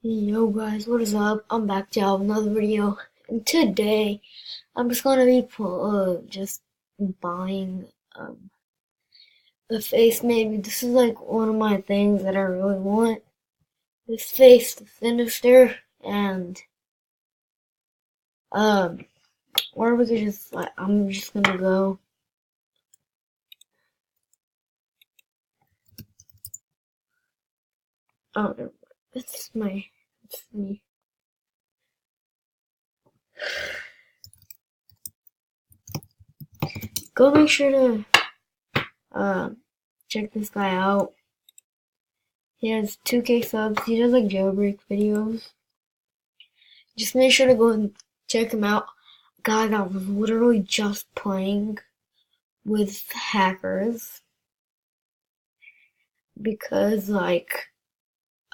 Yo guys, what is up? I'm back to have another video, and today I'm just gonna be just buying the face. Maybe this is like one of my things that I really want. This face, the Sinsiter, and um, or we could just like I'm just gonna go. Oh, never mind. It's me. Go make sure to check this guy out. He has 2K subs. He does like jailbreak videos. Just make sure to go and check him out. Guys, I was literally just playing with hackers because, like,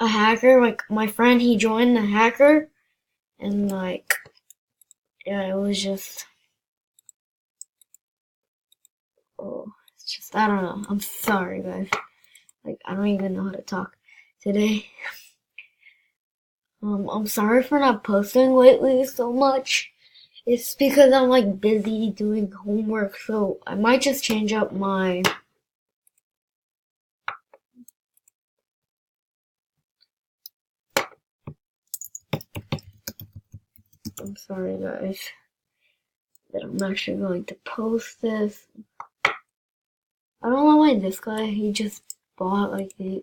a hacker, like, my friend, he joined the hacker, and, like, yeah, it was just, oh, it's just, I don't know. I'm sorry, guys. Like, I don't even know how to talk today. I'm sorry for not posting lately so much. It's because I'm like busy doing homework, so I might just change up my I'm sorry guys that I'm actually going to post this. I don't know why this guy, he just bought like these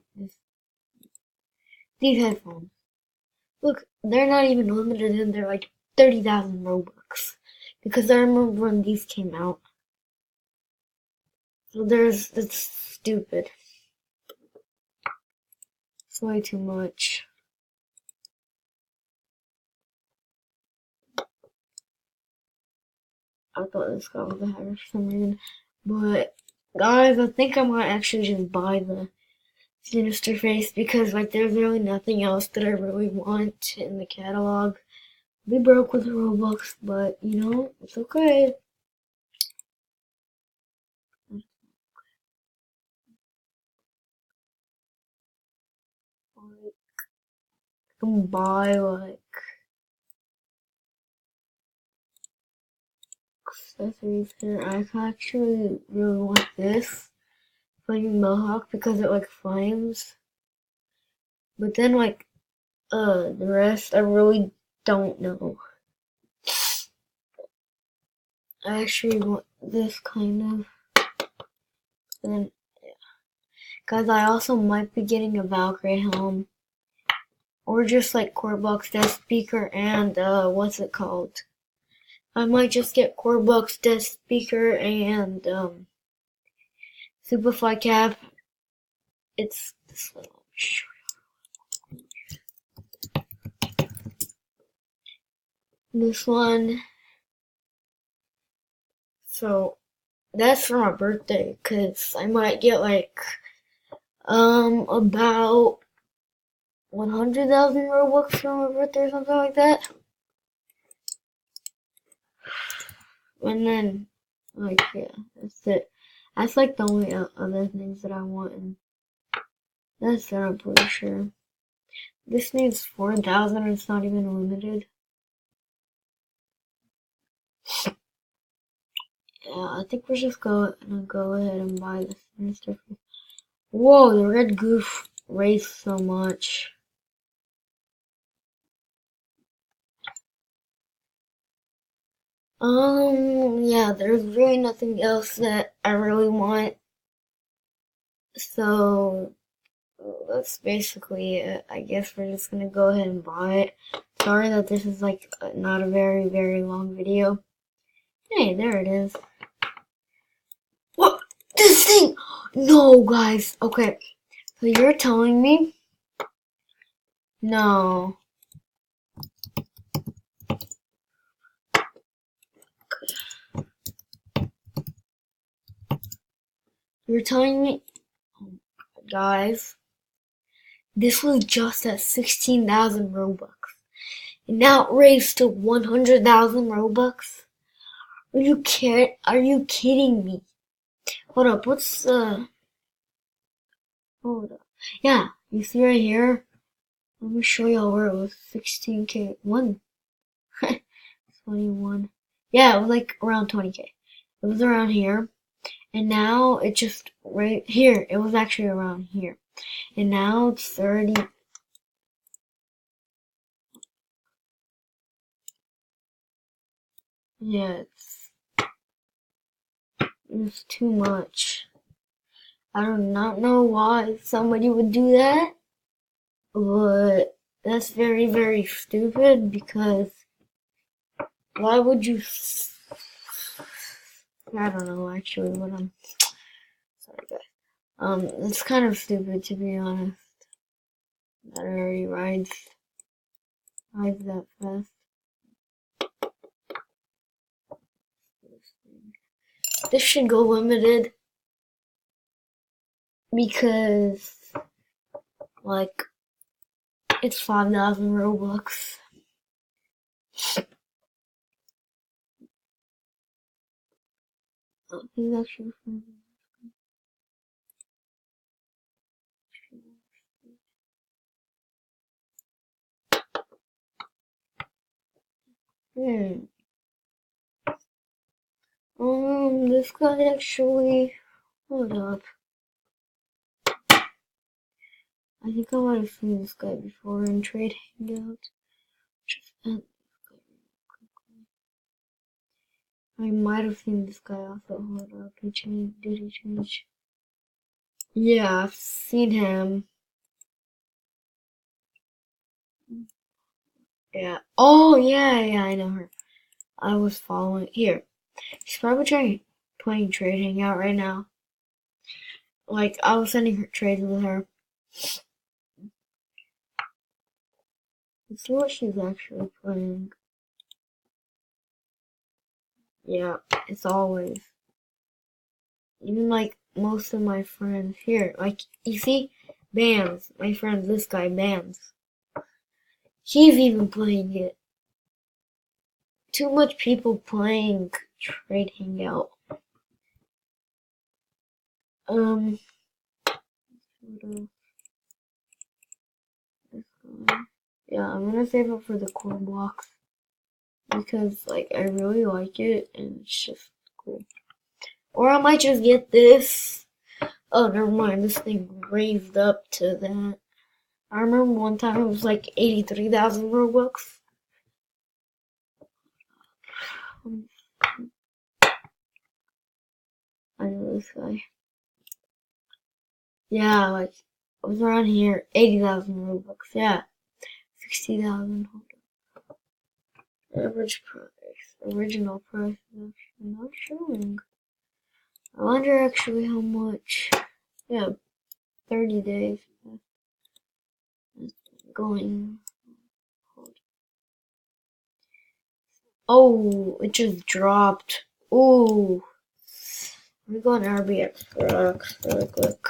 headphones. Look, they're not even limited and they're like 30,000 Robux. Because I remember when these came out. So that's stupid. It's way too much. I thought this guy was a hacker for some reason. But guys, I think I might actually just buy the Sinister face because like there's really nothing else that I really want in the catalog. We broke with Robux, but you know, it's okay. I can buy like accessories here. I actually really want this flaming mohawk because it like flames. But then like the rest I really don't know. I actually want this kind of. Then, yeah. Guys, I also might be getting a Valkyrie helm. Or just like Corebox desk speaker and, what's it called? I might just get Corebox desk speaker and, Superfly cap. It's this one. This one. So, that's for my birthday, cause I might get like, about 100,000 Robux for my birthday or something like that. And then, like, yeah, that's it. That's like the only other things that I want, and that's it, I'm pretty sure. This needs 4,000 and it's not even limited. Yeah, I think we're just gonna go ahead and buy this Sinister. Whoa, the red goof raised so much. Yeah, there's really nothing else that I really want. So, that's basically it. I guess we're just gonna go ahead and buy it. Sorry that this is like not a very, very long video. Hey, there it is. What? This thing? No, guys. Okay, so you're telling me? No. You're telling me? Guys, this was just at 16,000 Robux. And now it raised to 100,000 Robux? Are you kidding me? Hold up, hold up. Yeah, you see right here? Let me show y'all where it was 16K. 21. Yeah, it was like around 20K. It was around here. And now it's just right here. It was actually around here. And now it's 30. Yeah, it's too much. I do not know why somebody would do that, but that's very, very stupid because why would you? I don't know actually what I'm. Sorry guys. It's kind of stupid to be honest. That already rides that fast. This should go limited because like it's 5,000 Robux. He's actually from. This guy actually. Hold up. I think I might have seen this guy before in Trade Hangout. I might have seen this guy also. Hold up. He changed. Did he change? Yeah, I've seen him. Yeah. Oh, yeah, I know her. I was following. Here. She's probably playing Trade Hangout right now. Like, I was sending her trades with her. Let's see what she's actually playing. Yeah, it's always. Even like most of my friends here. Like, you see? Bams. My friend, this guy, Bams. He's even playing it. Too much people playing Trade Hangout. Yeah, I'm gonna save it for the core blocks because like I really like it and it's just cool. Or I might just get this. Oh, never mind. This thing raised up to that. I remember one time it was like 83,000 Robux. I know this guy. Yeah, like it was around here. 80,000 Robux. Yeah, 60,000. Average price. Original price is actually not showing. I wonder actually how much. Yeah, 30 days. Going. Oh, it just dropped. Ooh. Let me go on RBX Rocks really quick.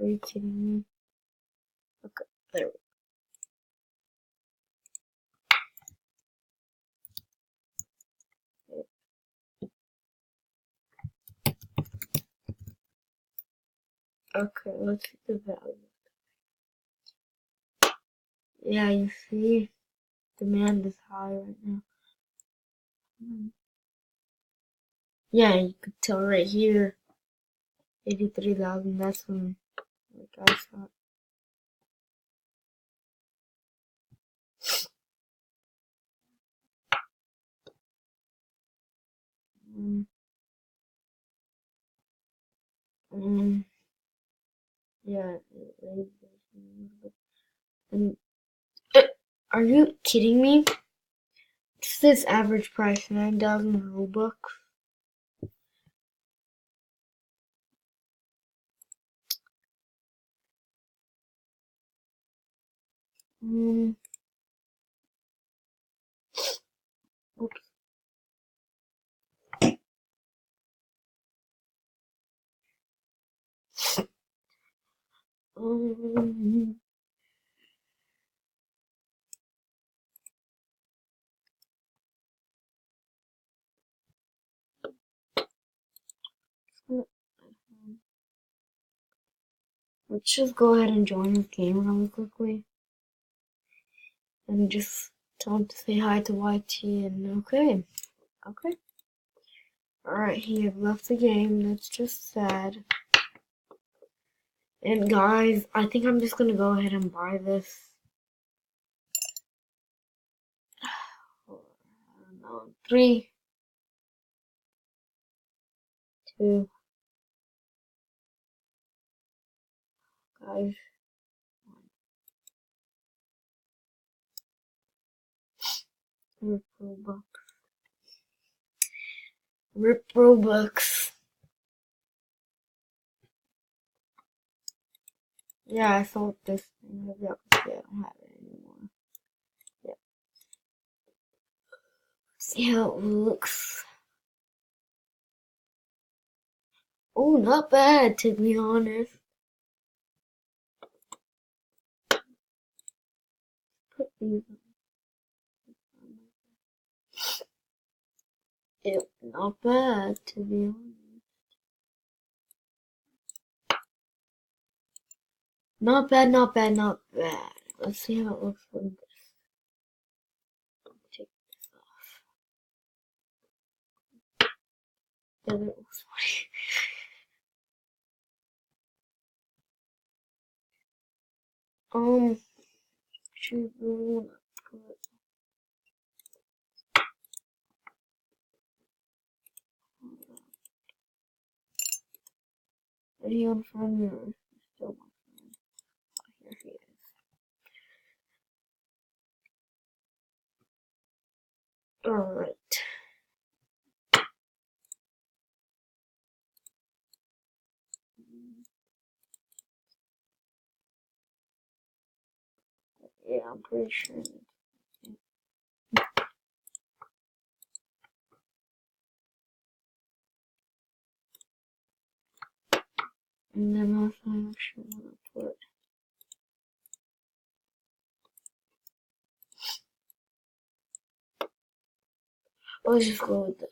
Are you kidding me? Okay, there we go. Okay, let's see the value. Yeah, you see, demand is high right now. Yeah, you could tell right here, 83,000. That's when like I saw. Um, um, yeah, it raised a little bit. And are you kidding me? This is average price 9,000 Robux. Um, oops. Um, let's just go ahead and join this game really quickly. And just tell him to say hi to YT and okay. Alright, he had left the game. That's just sad. And guys, I think I'm just gonna go ahead and buy this. I don't know. 3, 2, guys. Rip Robux. Rip Robux. Yeah, I sold this thing. Yeah, I don't have it anymore. Yeah. See how it looks. Oh, not bad to be honest. Put these on. Yep, not bad to be honest. Not bad, not bad, not bad. Let's see how it looks like this. Take this off. Yeah, that looks funny. Should we wanna put video in front of or still my friend? Oh, here he is. Alright. Yeah, I'm pretty sure. And then also I actually want to put let's just go with that.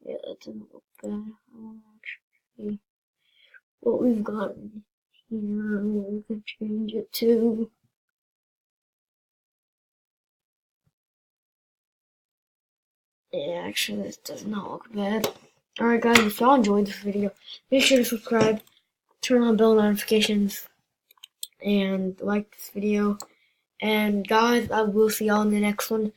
Yeah, that doesn't look bad. I want to actually see what we've got in here. We can change it to. Yeah, actually, this does not look bad. Alright, guys, if y'all enjoyed this video, make sure to subscribe, turn on bell notifications, and like this video. And guys, I will see y'all in the next one.